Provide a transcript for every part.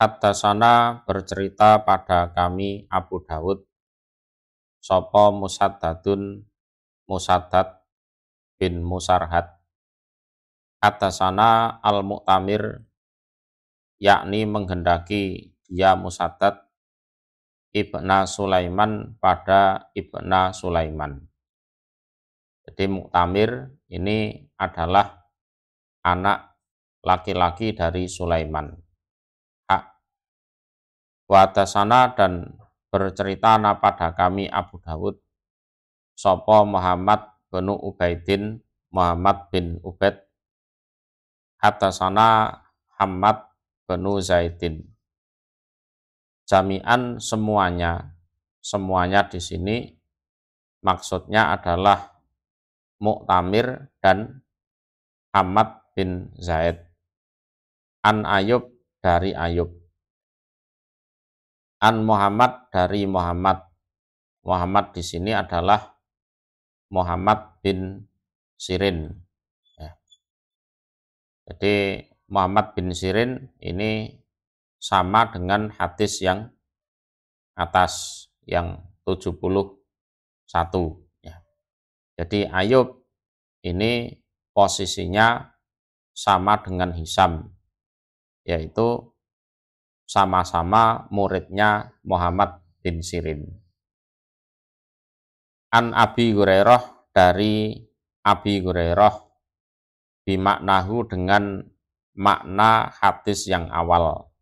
Haddatsana bercerita pada kami Abu Dawud sapa Musaddad bin Musarhad. Haddatsana Al-Mu'tamir, yakni menghendaki dia Musaddad Ibna Sulaiman pada Ibna Sulaiman. Jadi Mu'tamir ini adalah anak laki-laki dari Sulaiman. Wa haddatsana dan bercerita pada kami Abu Dawud sapa Muhammad bin Ubaidin, Muhammad bin Ubaid. Haddatsana Hammad bin Zaidin. Jami'an semuanya di sini maksudnya adalah Mu'tamir dan Hammad bin Zaid. An Ayub dari Ayub. An Muhammad dari Muhammad. Muhammad di sini adalah Muhammad bin Sirin. Ya. Jadi Muhammad bin Sirin ini sama dengan hadis yang atas, yang 71. Ya. Jadi Ayub ini posisinya sama dengan Hisam, yaitu sama-sama muridnya Muhammad bin Sirin. An Abi Hurairah dari Abi Hurairah bimaknahu dengan makna hadis yang awal.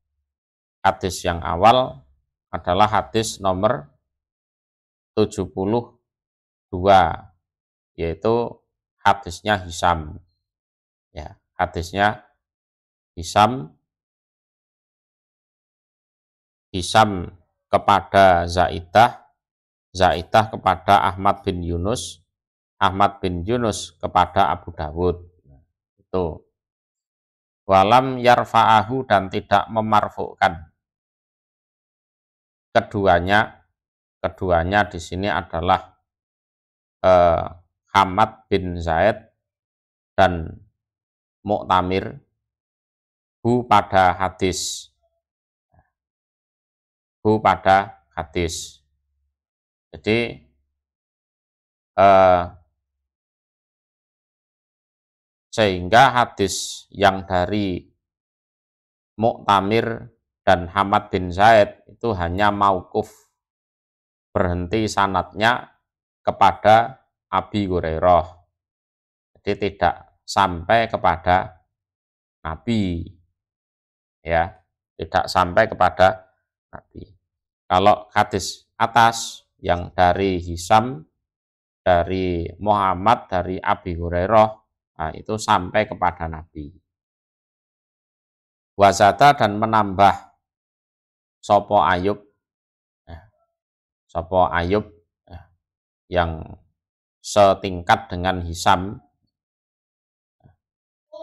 Hadis yang awal adalah hadis nomor 72, yaitu hadisnya Hisam. Ya, hadisnya Hisam kepada Zaidah, Zaidah kepada Ahmad bin Yunus, Ahmad bin Yunus kepada Abu Dawud. Itu. Walam yarfa'ahu dan tidak memarfu'kan. Keduanya di sini adalah Hammad bin Zaid dan Mu'tamir pada hadis. Jadi sehingga hadis yang dari Mu'tamir dan Hammad bin Zaid itu hanya mauquf, berhenti sanadnya kepada Abi Hurairah. Jadi tidak sampai kepada Nabi. Ya, tidak sampai kepada Nabi. Kalau hadis atas yang dari Hisam, dari Muhammad, dari Abi Hurairah, nah itu sampai kepada Nabi. Wazada dan menambah Sopo Ayub, yang setingkat dengan Hisam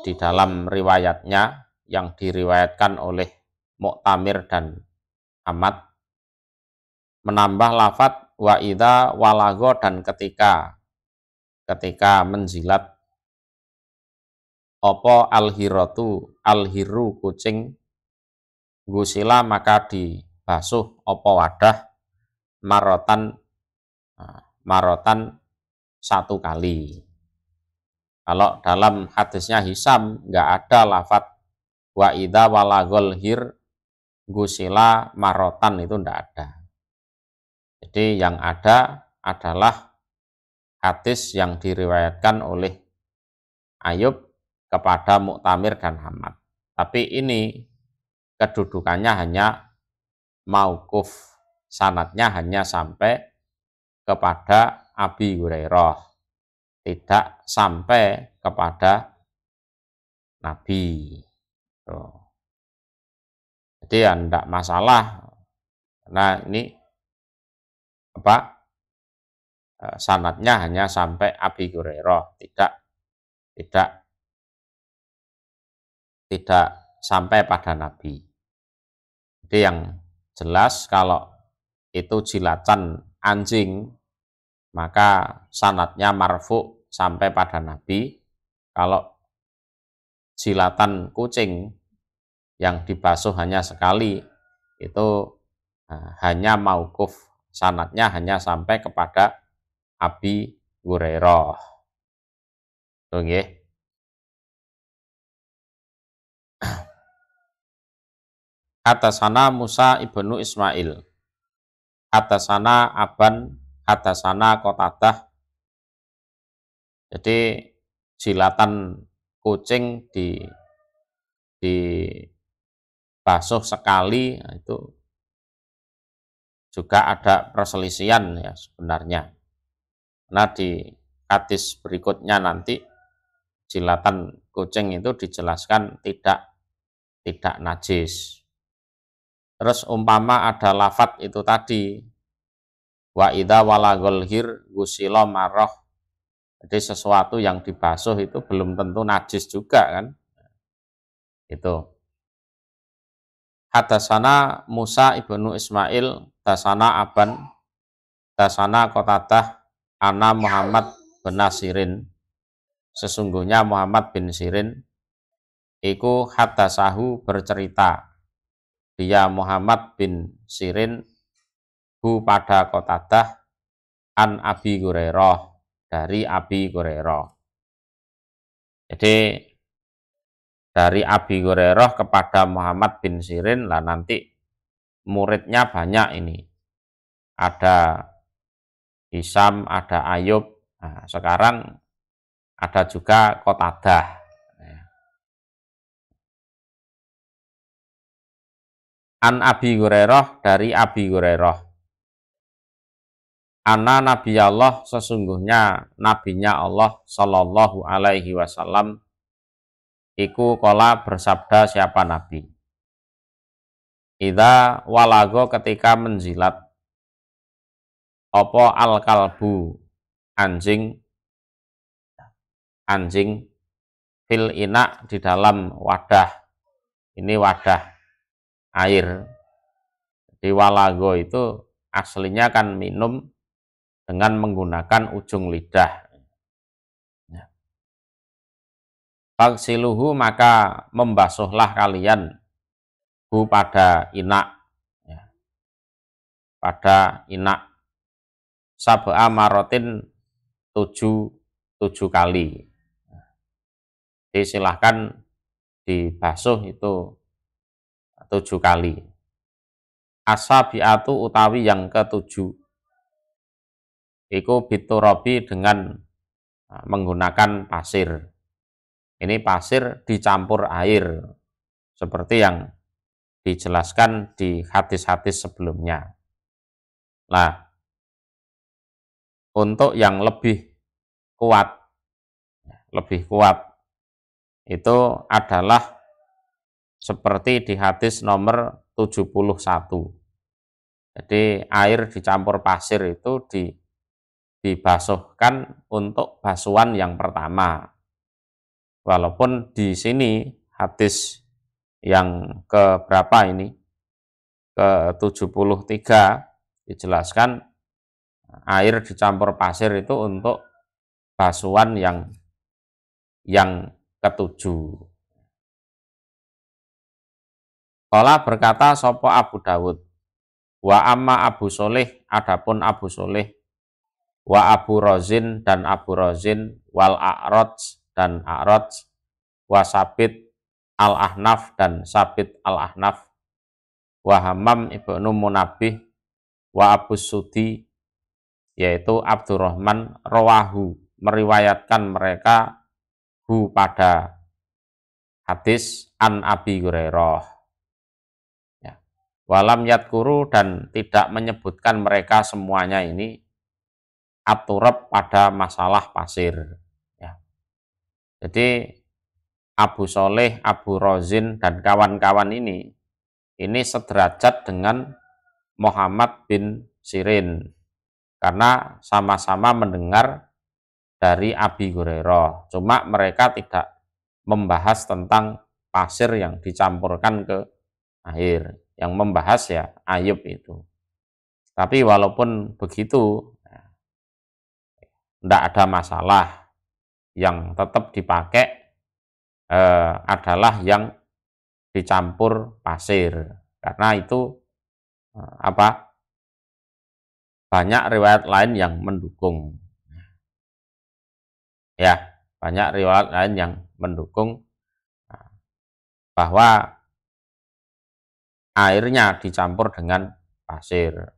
di dalam riwayatnya yang diriwayatkan oleh Mu'tamir dan Ahmad, menambah lafadz wa idza walagho, dan ketika menjilat opo alhiru kucing, gusila maka dibasuh opo wadah marotan satu kali. Kalau dalam hadisnya Hisam nggak ada lafadz wa idza walagol hir gusila marotan, itu nggak ada. Jadi yang ada adalah hadis yang diriwayatkan oleh Ayub kepada Mu'tamir dan Hammad. Tapi ini kedudukannya hanya mauquf, sanadnya hanya sampai kepada Abi Hurairah, tidak sampai kepada Nabi. Jadi ya tidak masalah. Nah ini sanadnya hanya sampai Abi Hurairah, tidak sampai pada Nabi. Jadi yang jelas kalau itu jilatan anjing maka sanadnya marfu sampai pada Nabi. Kalau jilatan kucing yang dibasuh hanya sekali itu hanya mauquf, sanadnya hanya sampai kepada Abi Hurairah. Tuh nggih. Hatasana Musa ibnu Ismail, hatasana Aban, hatasana Qatadah. Jadi jilatan kucing dibasuh sekali, itu juga ada perselisihan ya sebenarnya. Nah di hadis berikutnya nanti jilatan kucing itu dijelaskan tidak najis. Terus umpama ada lafat itu tadi, wa idza walagol hir gusila marroh. Jadi sesuatu yang dibasuh itu belum tentu najis juga kan. Itu. Hadasana Musa ibnu Ismail, dasana Aban, dasana Qatadah, ana Muhammad bin Sirin. Sesungguhnya Muhammad bin Sirin iku hadasahu bercerita. Dia Muhammad bin Sirin hu pada Qatadah an Abi Hurairah, dari Abi Hurairah. Jadi dari Abi Hurairah kepada Muhammad bin Sirin, lah nanti muridnya banyak ini. Ada Hisam, ada Ayub. Nah, sekarang ada juga Qatadah. An Abi Hurairah, dari Abi Hurairah. Ana Nabi Allah, sesungguhnya nabinya Allah Shallallahu Alaihi Wasallam iku kola bersabda, siapa Nabi? Idza walago, ketika menjilat, opo al kalbu, anjing fil ina, di dalam wadah. Ini wadah air. Di walago itu aslinya kan minum dengan menggunakan ujung lidah. Faksiluhu, maka membasuhlah kalian hu pada inak, pada inak, sab'a marotin, tujuh kali. Jadi silahkan dibasuh itu 7 kali. Asabiatu, utawi yang ke-7, iku biturabi, dengan menggunakan pasir. Ini pasir dicampur air, seperti yang dijelaskan di hadis-hadis sebelumnya. Nah, untuk yang lebih kuat itu adalah seperti di hadis nomor 71. Jadi air dicampur pasir itu dibasuhkan untuk basuhan yang pertama. Walaupun di sini hadis yang keberapa ini, ke-73, dijelaskan air dicampur pasir itu untuk basuhan yang ke-7. Qala, berkata sopo Abu Dawud, wa amma Abu Soleh, adapun Abu Soleh, wa Abu Rozin, dan Abu Rozin, wal A'raj, dan A'raj, wa Sabit al-Ahnaf, dan Sabit al-Ahnaf, wa Hammam ibnu Munabih, wa Abu Sudi, yaitu Abdurrahman, rawahu, meriwayatkan mereka hu pada hadis an Abi Hurairah. Walam yadkuru, dan tidak menyebutkan mereka semuanya ini aturab, pada masalah pasir. Ya. Jadi Abu Soleh, Abu Rozin, dan kawan-kawan ini sederajat dengan Muhammad bin Sirin, karena sama-sama mendengar dari Abi Hurairah. Cuma mereka tidak membahas tentang pasir yang dicampurkan ke air. Yang membahas ya Ayub itu. Tapi walaupun begitu, tidak ada masalah. Yang tetap dipakai adalah yang dicampur pasir. Karena itu banyak riwayat lain yang mendukung. Ya, banyak riwayat lain yang mendukung bahwa airnya dicampur dengan pasir.